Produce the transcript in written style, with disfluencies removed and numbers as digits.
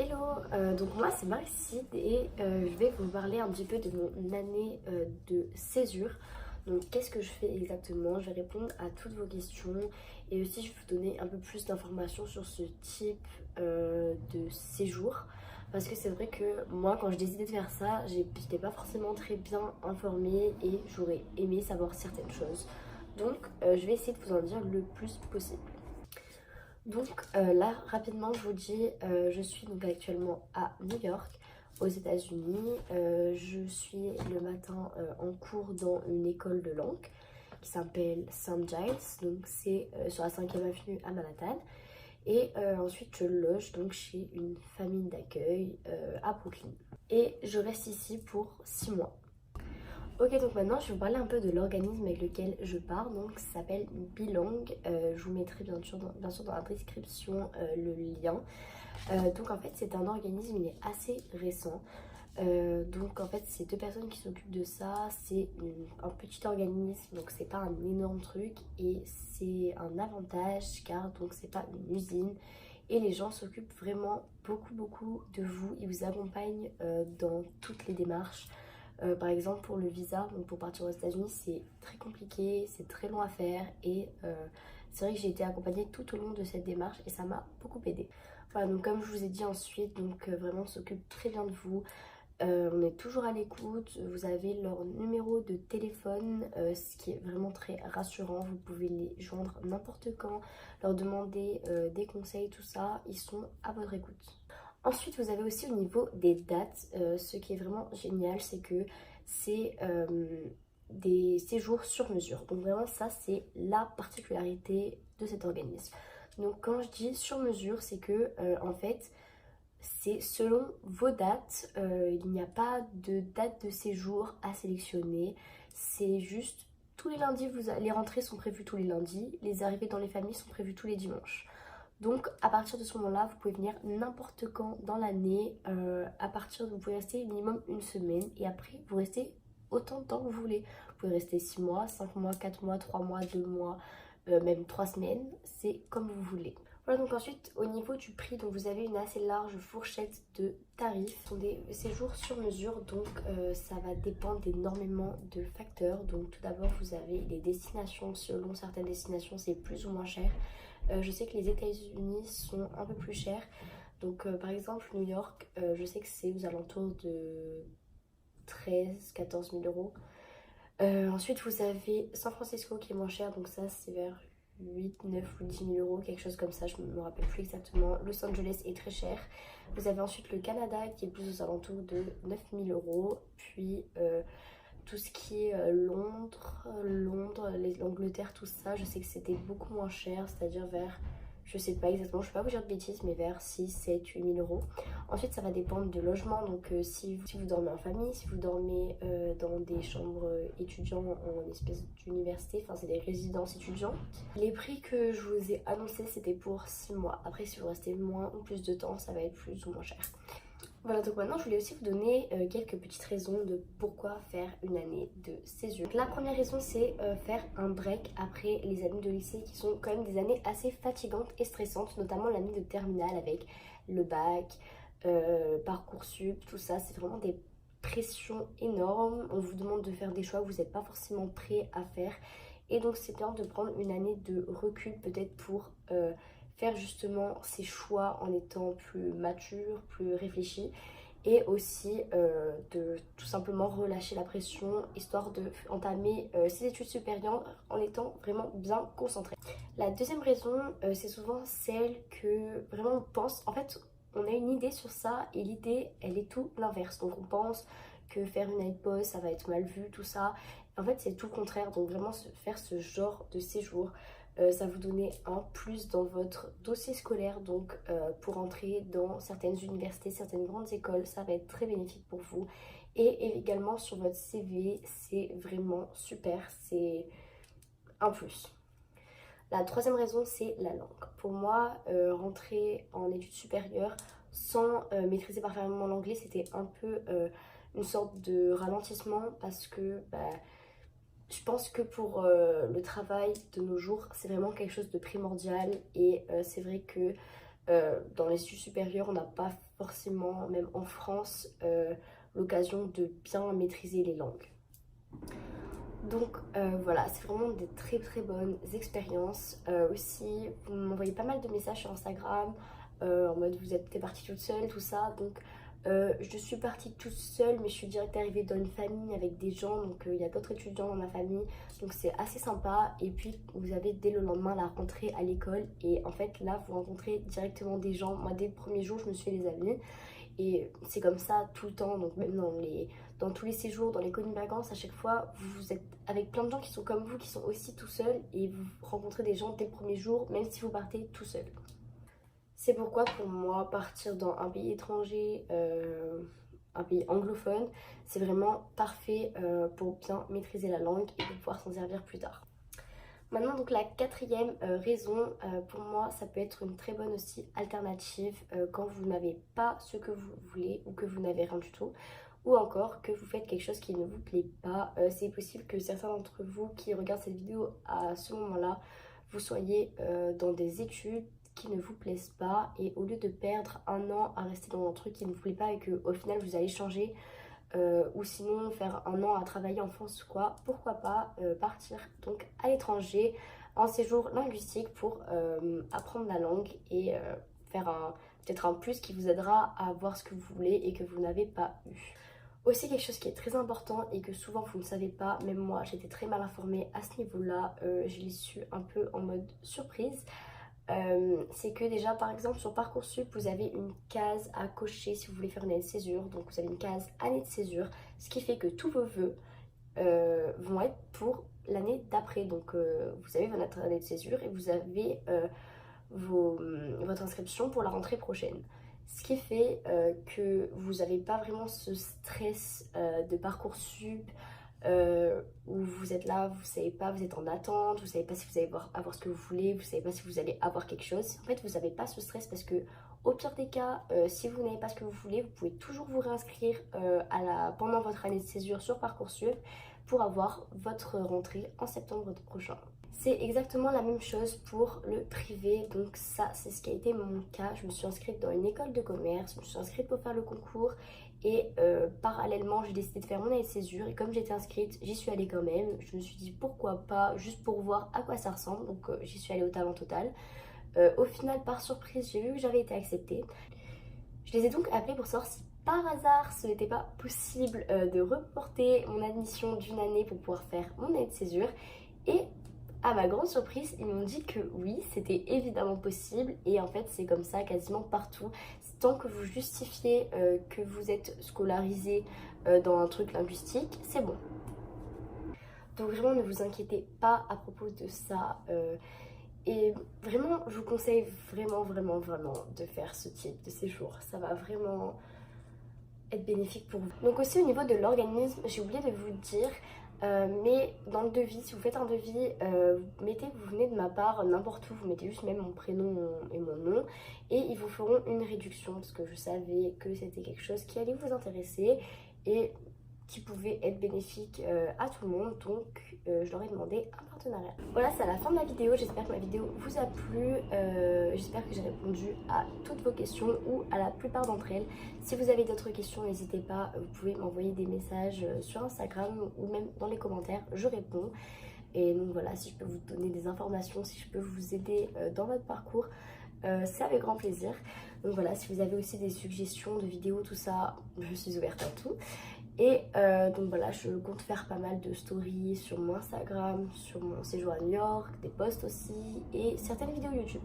Hello, donc moi c'est Marie-Cide et je vais vous parler un petit peu de mon année de césure. Donc qu'est-ce que je fais exactement? Je vais répondre à toutes vos questions et aussi je vais vous donner un peu plus d'informations sur ce type de séjour. Parce que c'est vrai que moi quand j'ai décidé de faire ça, j'étais pas forcément très bien informée et j'aurais aimé savoir certaines choses. Donc je vais essayer de vous en dire le plus possible. Donc là, rapidement, je vous dis, je suis donc actuellement à New York, aux États-Unis. Je suis le matin en cours dans une école de langue qui s'appelle St. Giles, donc c'est sur la 5e avenue à Manhattan. Et ensuite, je loge donc chez une famille d'accueil à Brooklyn. Et je reste ici pour 6 mois. Ok, donc maintenant je vais vous parler un peu de l'organisme avec lequel je pars, donc ça s'appelle Bilang. Je vous mettrai bien sûr dans la description le lien. Donc en fait c'est un organisme, il est assez récent. Donc en fait c'est deux personnes qui s'occupent de ça, c'est un petit organisme, donc c'est pas un énorme truc et c'est un avantage car donc c'est pas une usine et les gens s'occupent vraiment beaucoup de vous, ils vous accompagnent dans toutes les démarches. Par exemple pour le visa, donc pour partir aux États-Unis, c'est très compliqué, c'est très long à faire et c'est vrai que j'ai été accompagnée tout au long de cette démarche et ça m'a beaucoup aidée. Voilà, donc comme je vous ai dit ensuite, donc vraiment on s'occupe très bien de vous. On est toujours à l'écoute, vous avez leur numéro de téléphone, ce qui est vraiment très rassurant. Vous pouvez les joindre n'importe quand, leur demander des conseils, tout ça, ils sont à votre écoute. Ensuite, vous avez aussi au niveau des dates, ce qui est vraiment génial, c'est que c'est des séjours sur mesure. Donc vraiment, ça, c'est la particularité de cet organisme. Donc quand je dis sur mesure, c'est que en fait, c'est selon vos dates. Il n'y a pas de date de séjour à sélectionner. C'est juste tous les lundis, les rentrées sont prévues tous les lundis, les arrivées dans les familles sont prévues tous les dimanches. Donc à partir de ce moment-là, vous pouvez venir n'importe quand dans l'année. Vous pouvez rester minimum une semaine et après vous restez autant de temps que vous voulez. Vous pouvez rester 6 mois, 5 mois, 4 mois, 3 mois, 2 mois, même 3 semaines. C'est comme vous voulez. Voilà, donc ensuite au niveau du prix, donc vous avez une assez large fourchette de tarifs. Ce sont des séjours sur mesure, donc ça va dépendre énormément de facteurs. Donc tout d'abord vous avez les destinations, selon certaines destinations c'est plus ou moins cher. Je sais que les États-Unis sont un peu plus chers. Donc par exemple New York, je sais que c'est aux alentours de 13 000 à 14 000 euros. Ensuite vous avez San Francisco qui est moins cher, donc ça c'est vers 8, 9 ou 10 000 euros, quelque chose comme ça, je ne me rappelle plus exactement. Los Angeles est très cher. Vous avez ensuite le Canada qui est plus aux alentours de 9 000 euros. Puis tout ce qui est Londres, l'Angleterre, tout ça, je sais que c'était beaucoup moins cher, c'est-à-dire vers, je sais pas exactement, je ne vais pas vous dire de bêtises, mais vers 6, 7, 8 000 euros. Ensuite, ça va dépendre de logement, donc si vous dormez en famille, si vous dormez dans des chambres étudiants en espèce d'université, enfin c'est des résidences étudiantes. Les prix que je vous ai annoncés, c'était pour 6 mois. Après, si vous restez moins ou plus de temps, ça va être plus ou moins cher. Voilà, donc maintenant je voulais aussi vous donner quelques petites raisons de pourquoi faire une année de césure. Donc, la première raison c'est faire un break après les années de lycée qui sont quand même des années assez fatigantes et stressantes, notamment l'année de terminale avec le bac, Parcoursup, tout ça, c'est vraiment des pressions énormes. On vous demande de faire des choix que vous n'êtes pas forcément prêt à faire et donc c'est bien de prendre une année de recul peut-être pour faire justement ses choix en étant plus mature, plus réfléchi et aussi de tout simplement relâcher la pression histoire de entamer ses études supérieures en étant vraiment bien concentré. La deuxième raison, c'est souvent celle que vraiment on pense, en fait on a une idée sur ça et l'idée elle est tout l'inverse. Donc on pense que faire une année de pause ça va être mal vu, tout ça. En fait c'est tout le contraire, donc vraiment faire ce genre de séjour ça vous donner un plus dans votre dossier scolaire, donc pour entrer dans certaines universités, certaines grandes écoles, ça va être très bénéfique pour vous. Et également sur votre CV, c'est vraiment super, c'est un plus. La troisième raison, c'est la langue. Pour moi, rentrer en études supérieures sans maîtriser parfaitement l'anglais, c'était un peu une sorte de ralentissement parce que je pense que pour le travail de nos jours, c'est vraiment quelque chose de primordial et c'est vrai que Dans les études supérieures, on n'a pas forcément, même en France, l'occasion de bien maîtriser les langues. Donc voilà, c'est vraiment des très très bonnes expériences. Aussi, vous m'envoyez pas mal de messages sur Instagram en mode vous êtes partie toute seule, tout ça. Donc je suis partie toute seule, mais je suis direct arrivée dans une famille avec des gens. Donc il y a d'autres étudiants dans ma famille, donc c'est assez sympa. Et puis vous avez dès le lendemain la rentrée à l'école. Et en fait là, vous rencontrez directement des gens. Moi, dès le premier jour, je me suis fait des amis. Et c'est comme ça tout le temps, donc même dans tous les séjours, dans les colonies de vacances, à chaque fois, vous êtes avec plein de gens qui sont comme vous, qui sont aussi tout seuls, et vous rencontrez des gens dès le premier jour, même si vous partez tout seul. C'est pourquoi pour moi, partir dans un pays étranger, un pays anglophone, c'est vraiment parfait pour bien maîtriser la langue et pour pouvoir s'en servir plus tard. Maintenant, donc la quatrième raison, pour moi, ça peut être une très bonne aussi alternative quand vous n'avez pas ce que vous voulez ou que vous n'avez rien du tout, ou encore que vous faites quelque chose qui ne vous plaît pas. C'est possible que certains d'entre vous qui regardent cette vidéo à ce moment-là, vous soyez dans des études qui ne vous plaisent pas, et au lieu de perdre un an à rester dans un truc qui ne vous plaît pas et qu'au final vous allez changer, ou sinon faire un an à travailler en France, quoi, pourquoi pas partir donc à l'étranger en séjour linguistique pour apprendre la langue et faire peut-être un plus qui vous aidera à voir ce que vous voulez et que vous n'avez pas eu. Aussi, quelque chose qui est très important et que souvent vous ne savez pas, même moi j'étais très mal informée à ce niveau-là, je l'ai su un peu en mode surprise. C'est que déjà par exemple sur Parcoursup vous avez une case à cocher si vous voulez faire une année de césure, donc vous avez une case année de césure, ce qui fait que tous vos vœux vont être pour l'année d'après. Donc vous avez votre année de césure et vous avez votre inscription pour la rentrée prochaine, ce qui fait que vous n'avez pas vraiment ce stress de Parcoursup où vous êtes là, vous savez pas, vous êtes en attente, vous savez pas si vous allez avoir ce que vous voulez, vous savez pas si vous allez avoir quelque chose. En fait, vous n'avez pas ce stress parce que au pire des cas, si vous n'avez pas ce que vous voulez, vous pouvez toujours vous réinscrire pendant votre année de césure sur Parcoursup pour avoir votre rentrée en septembre prochain. C'est exactement la même chose pour le privé, donc ça c'est ce qui a été mon cas. Je me suis inscrite dans une école de commerce, je me suis inscrite pour faire le concours et parallèlement j'ai décidé de faire mon année de césure, et comme j'étais inscrite, j'y suis allée quand même. Je me suis dit pourquoi pas, juste pour voir à quoi ça ressemble, donc j'y suis allée au talent total. Au final, par surprise, j'ai vu que j'avais été acceptée. Je les ai donc appelés pour savoir si par hasard ce n'était pas possible de reporter mon admission d'une année pour pouvoir faire mon année de césure, et à ma grande surprise, ils m'ont dit que oui, c'était évidemment possible. Et en fait, c'est comme ça quasiment partout. Tant que vous justifiez que vous êtes scolarisé dans un truc linguistique, c'est bon. Donc vraiment, ne vous inquiétez pas à propos de ça. Et vraiment, je vous conseille vraiment de faire ce type de séjour. Ça va vraiment être bénéfique pour vous. Donc aussi au niveau de l'organisme, j'ai oublié de vous dire, mais dans le devis, si vous faites un devis, vous mettez que vous venez de ma part n'importe où, vous mettez juste même mon prénom et mon nom, et ils vous feront une réduction parce que je savais que c'était quelque chose qui allait vous intéresser et qui pouvait être bénéfique à tout le monde, donc je leur ai demandé un partenariat. Voilà, c'est à la fin de la vidéo, j'espère que ma vidéo vous a plu, j'espère que j'ai répondu à toutes vos questions ou à la plupart d'entre elles. Si vous avez d'autres questions, n'hésitez pas, vous pouvez m'envoyer des messages sur Instagram ou même dans les commentaires, je réponds. Et donc voilà, si je peux vous donner des informations, si je peux vous aider dans votre parcours, c'est avec grand plaisir. Donc voilà, si vous avez aussi des suggestions de vidéos, tout ça, je suis ouverte à tout. Et donc voilà, je compte faire pas mal de stories sur mon Instagram, sur mon séjour à New York, des posts aussi et certaines vidéos YouTube.